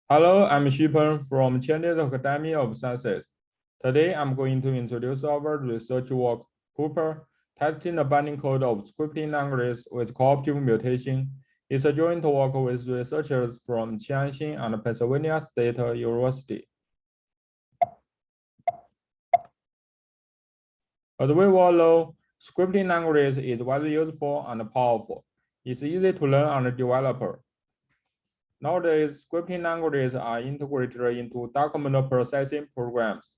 Hello, I'm Xipeng from Chinese Academy of Sciences. Today, I'm going to introduce our research work, coooooper, testing the binding code of scripting languages with cooperative mutation. It's a joint work with researchers from Tianjin and Pennsylvania State University. As we all know, scripting languages is very useful and powerful. It's easy to learn and develop. Nowadays, scripting languages are integrated into document processing programs.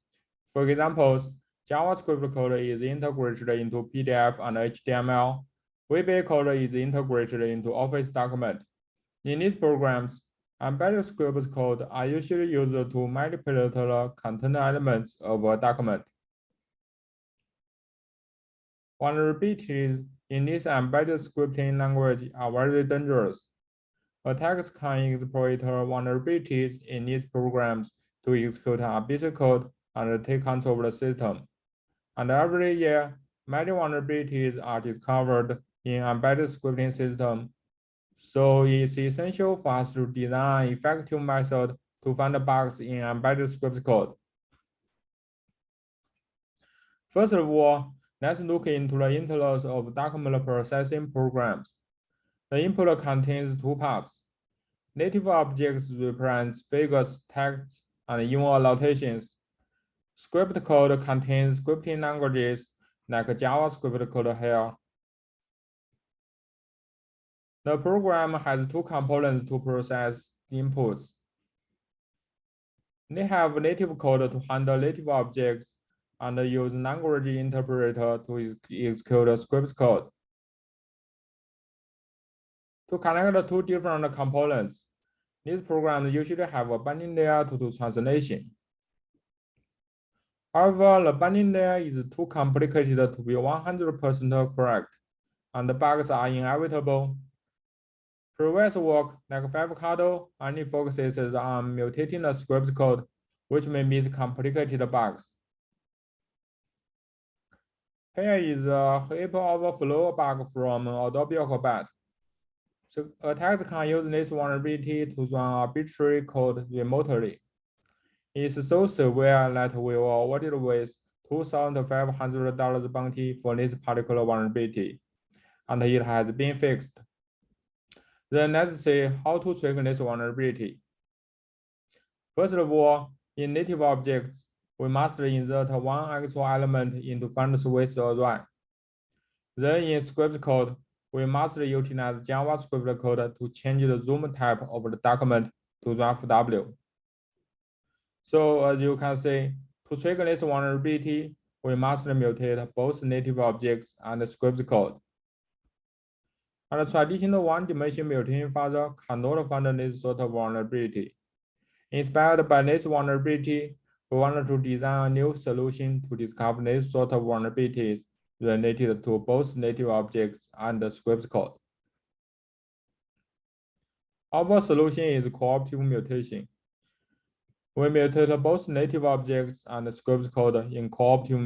For example, JavaScript code is integrated into PDF and HTML. VB code is integrated into Office document. In these programs, embedded script code are usually used to manipulate the content elements of a document. Vulnerabilities in this embedded scripting language are very dangerous. Attacks can exploit vulnerabilities in these programs to execute ambitious code and take control of the system. And every year, many vulnerabilities are discovered in embedded scripting system. So it's essential for us to design effective methods to find bugs in embedded script code. First of all, let's look into the internals of document processing programs. The input contains two parts. Native objects represent figures, text, and even annotations. Script code contains scripting languages like JavaScript code here. The program has two components to process inputs. They have native code to handle native objects and use language interpreter to execute script code. To connect the two different components, these programs usually have a binding layer to do translation. However, the binding layer is too complicated to be 100% correct, and the bugs are inevitable. Previous work, like FiveCardinal, only focuses on mutating the script code, which may miss complicated bugs. Here is a heap overflow bug from Adobe Acrobat. So attacks can use this vulnerability to run arbitrary code remotely. It's so severe that we were awarded with $2,500 bounty for this particular vulnerability, and it has been fixed. Then let's see how to trigger this vulnerability. First of all, in native objects, we must insert one actual element into funds with array. Then in script code, we must utilize JavaScript code to change the zoom type of the document to RefW. So as you can see, to trigger this vulnerability, we must mutate both native objects and script code. And the traditional one-dimension mutation further cannot find this sort of vulnerability. Inspired by this vulnerability, we wanted to design a new solution to discover this sort of vulnerabilities related to both native objects and the script code. Our solution is cooperative mutation. We mutate both native objects and script code in cooperative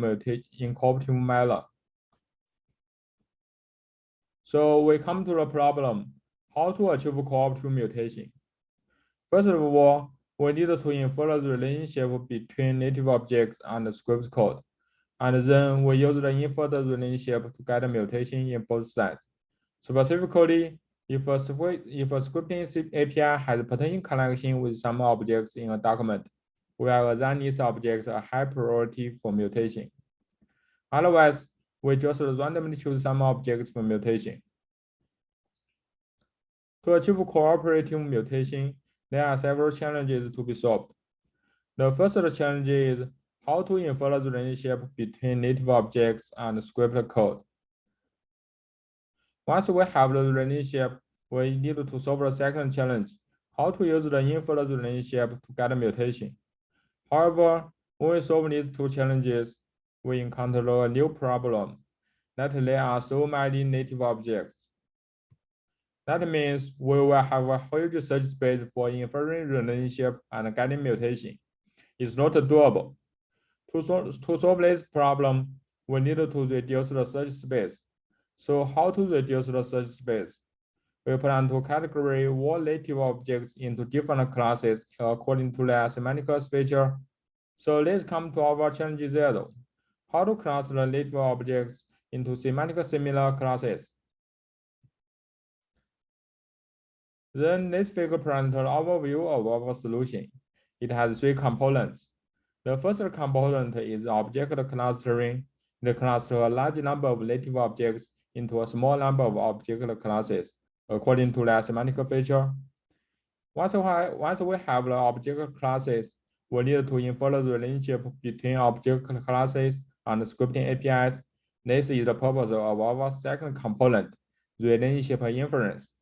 manner. So we come to the problem, how to achieve cooperative mutation. First of all, we need to infer the relationship between native objects and script code. And then we use the inferred relationship to get a mutation in both sides. Specifically, if a scripting API has a potential connection with some objects in a document, we will assign these objects a high priority for mutation. Otherwise, we just randomly choose some objects for mutation. To achieve cooperative mutation, there are several challenges to be solved. The first challenge is how to infer the relationship between native objects and script code. Once we have the relationship, we need to solve the second challenge, how to use the inferred relationship to get a mutation. However, when we solve these two challenges, we encounter a new problem, that there are so many native objects. That means we will have a huge search space for inferring relationship and getting mutation. It's not doable. To solve this problem, we need to reduce the search space. So how to reduce the search space? We plan to categorize all native objects into different classes according to their semantic feature. So let's come to our challenge 0. How to class the native objects into semantic similar classes. Then let's figure present an overview of our solution. It has 3 components. The first component is object clustering. It clusters a large number of native objects into a small number of object classes according to their semantic feature. Once we have the object classes, we need to infer the relationship between object classes and scripting APIs. This is the purpose of our second component, relationship inference.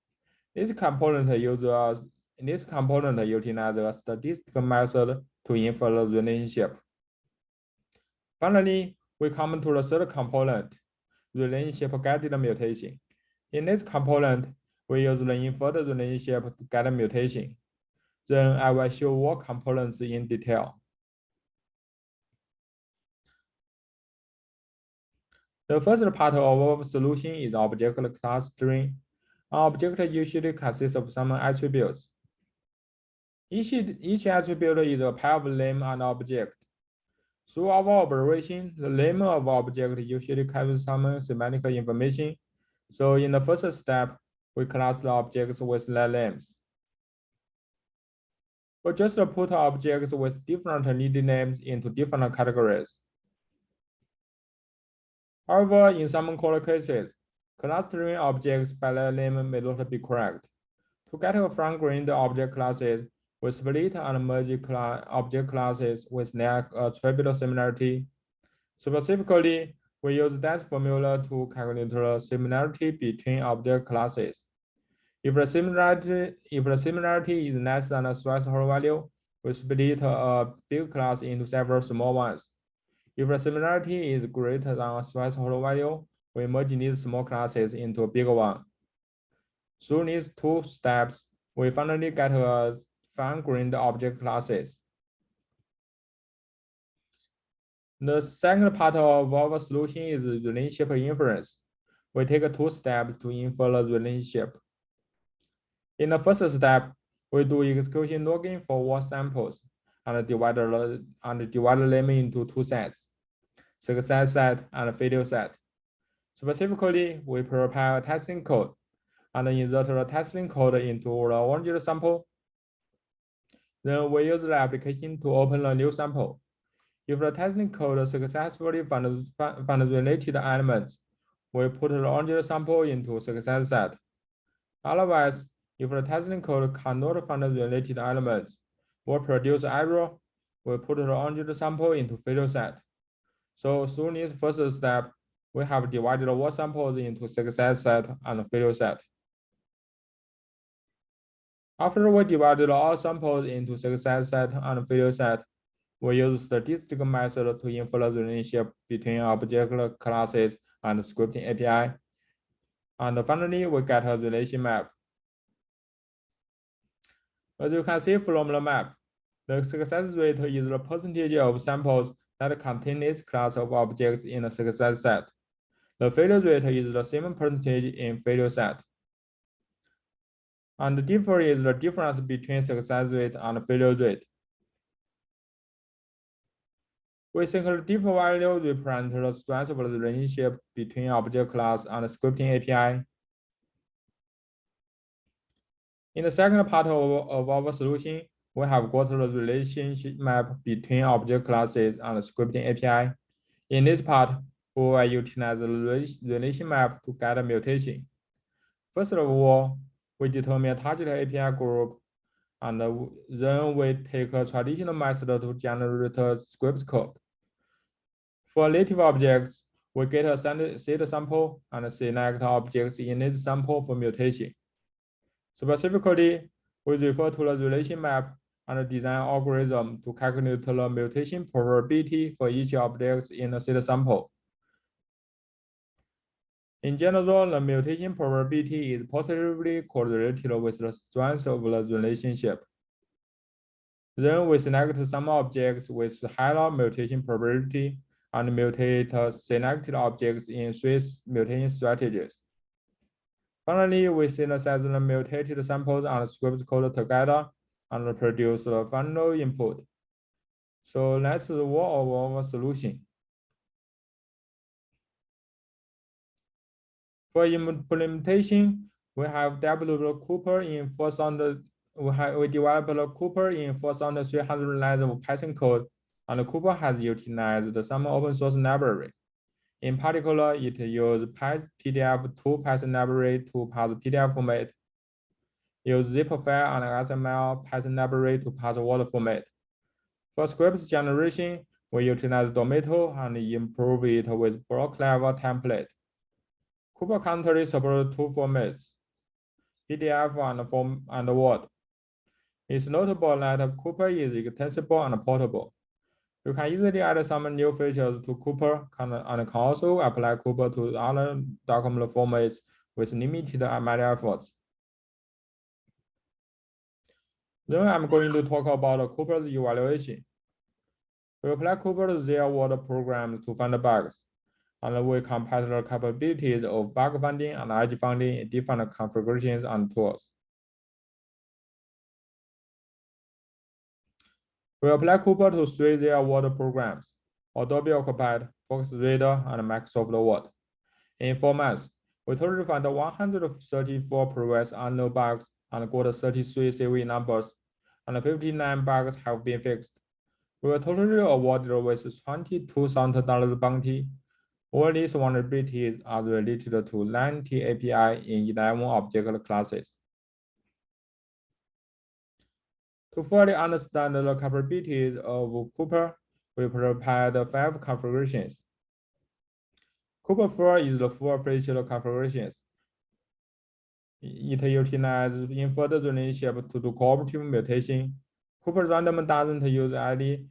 This component utilizes a statistical method to infer the relationship. Finally, we come to the third component, relationship-guided mutation. In this component, we use the inferred relationship to guide mutation. Then I will show all components in detail. The first part of our solution is object clustering. An object usually consists of some attributes. Each attribute is a pair of name and object. Through our operation, the name of object usually carries some semantic information. So in the first step, we class the objects with their names. We just put objects with different needed names into different categories. However, in some code cases, clustering objects by their name may not be correct. To get a fine-grained object classes, we split and merge object classes with their attribute similarity. Specifically, we use that formula to calculate the similarity between object classes. If the similarity is less than a threshold value, we split a big class into several small ones. If the similarity is greater than a threshold value, we merge these small classes into a bigger one. Through these 2 steps, we finally get a fine-grained object classes. The second part of our solution is relationship inference. We take 2 steps to infer the relationship. In the first step, we do execution logging for all samples and divide them into 2 sets, success set and failure set. Specifically, we prepare a testing code and insert the testing code into the orange sample. Then we use the application to open a new sample. If the testing code successfully finds related elements, we put the orange sample into success set. Otherwise, if the testing code cannot find related elements or produce error, we put the orange sample into failure set. So through this first step, we have divided all samples into success set and failure set. After we divided all samples into success set and failure set, we use statistical method to infer the relationship between object classes and scripting API. And finally, we get a relation map. As you can see from the map, the success rate is the percentage of samples that contain this class of objects in the success set. The failure rate is the same percentage in failure set. And the difference is the difference between success rate and failure rate. We think the different value represent the strength of the relationship between object class and scripting API. In the second part of our solution, we have got the relationship map between object classes and scripting API. In this part, we will utilize the relation map to get a mutation. First of all, we determine target API group, and then we take a traditional method to generate a script code. For native objects, we get a seed sample and select objects in this sample for mutation. Specifically, we refer to the relation map and design algorithm to calculate the mutation probability for each object in the seed sample. In general, the mutation probability is positively correlated with the strength of the relationship. Then we select some objects with higher mutation probability and mutate selected objects in 3 mutation strategies. Finally, we synthesize the mutated samples and script code together and produce the final input. So let's walk over our solution. For implementation, we have developed coooper in 4,000. We developed coooper in 4,300 lines of Python code, and coooper has utilized some open source library. In particular, it uses PDF2 Python library to parse PDF format, use zip file and XML Python library to parse Word format. For scripts generation, we utilize Tomato and improve it with block level template. coooper currently supports two formats, PDF and Word. It's notable that coooper is extensible and portable. You can easily add some new features to coooper and can also apply coooper to other document formats with limited manual efforts. Then I'm going to talk about coooper's evaluation. We apply coooper to real-world programs to find bugs, and we compare the capabilities of bug finding and edge finding in different configurations and tools. We apply coooper to three real-world programs: Adobe Acrobat, Fox Reader, and Microsoft Word. In 4 months, we totally found 134 previous unknown bugs and got 33 CV numbers, and 59 bugs have been fixed. We were totally awarded with $22,000 bounty. All these vulnerabilities are related to 90 API in 11 object classes. To fully understand the capabilities of coooper, we prepared 5 configurations. coooper 4 is the full-featured configurations. It utilizes inferred relationship to do cooperative mutation. coooper random doesn't use any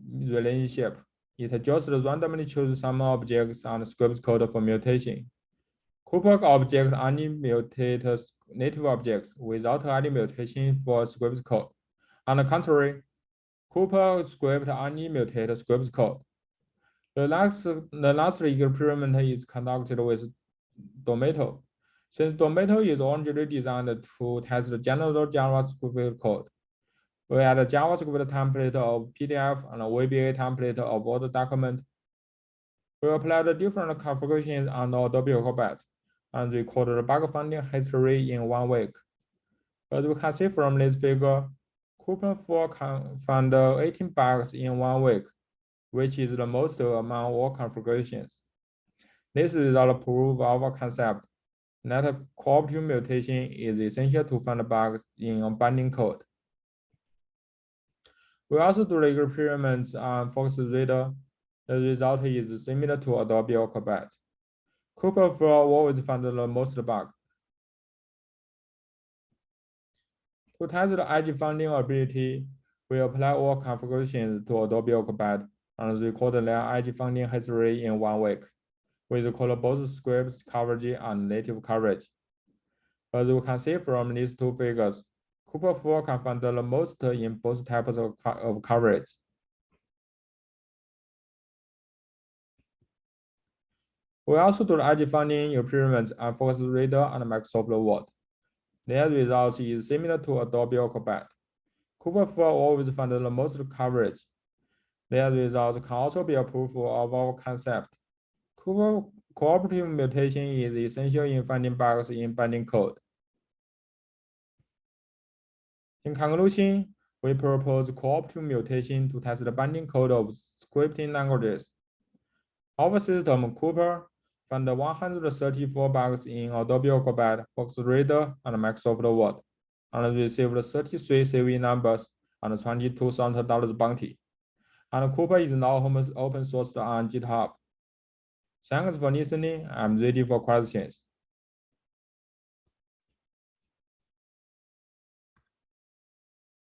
relationship. It just randomly chooses some objects and scripts code for mutation. coooper object only mutate native objects without any mutation for scripts code. On the contrary, coooper script only mutate scripts code. The last experiment is conducted with Tomato. Since Tomato is originally designed to test the general JavaScript code, we add a JavaScript template of PDF and a VBA template of Word document. We apply the different configurations on Adobe Acrobat and record the bug finding history in 1 week. As we can see from this figure, coooper 4 found 18 bugs in 1 week, which is the most among all configurations. This result proves our concept that cooperative mutation is essential to find bugs in binding code. We also do the experiments on Fox Reader. The result is similar to Adobe Acrobat. coooper 4 always found the most bugs. To test the edge finding ability, we apply all configurations to Adobe Acrobat and record their edge finding history in 1 week. We record both scripts coverage and native coverage. As you can see from these two figures, coooper 4 can find the most in both types of coverage. We also do the edge finding experiments on Fox Reader and Microsoft Word. Their results is similar to Adobe Acrobat. coooper 4 always find the most coverage. Their results can also be a proof of our concept. Cooperative mutation is essential in finding bugs in binding code. In conclusion, we propose cooperative mutation to test the binding code of scripting languages. Our system, coooper, found 134 bugs in Adobe Acrobat, Fox Reader, and Microsoft Word, and received 33 CV numbers and $22,000 bounty. And coooper is now open sourced on GitHub. Thanks for listening. I'm ready for questions.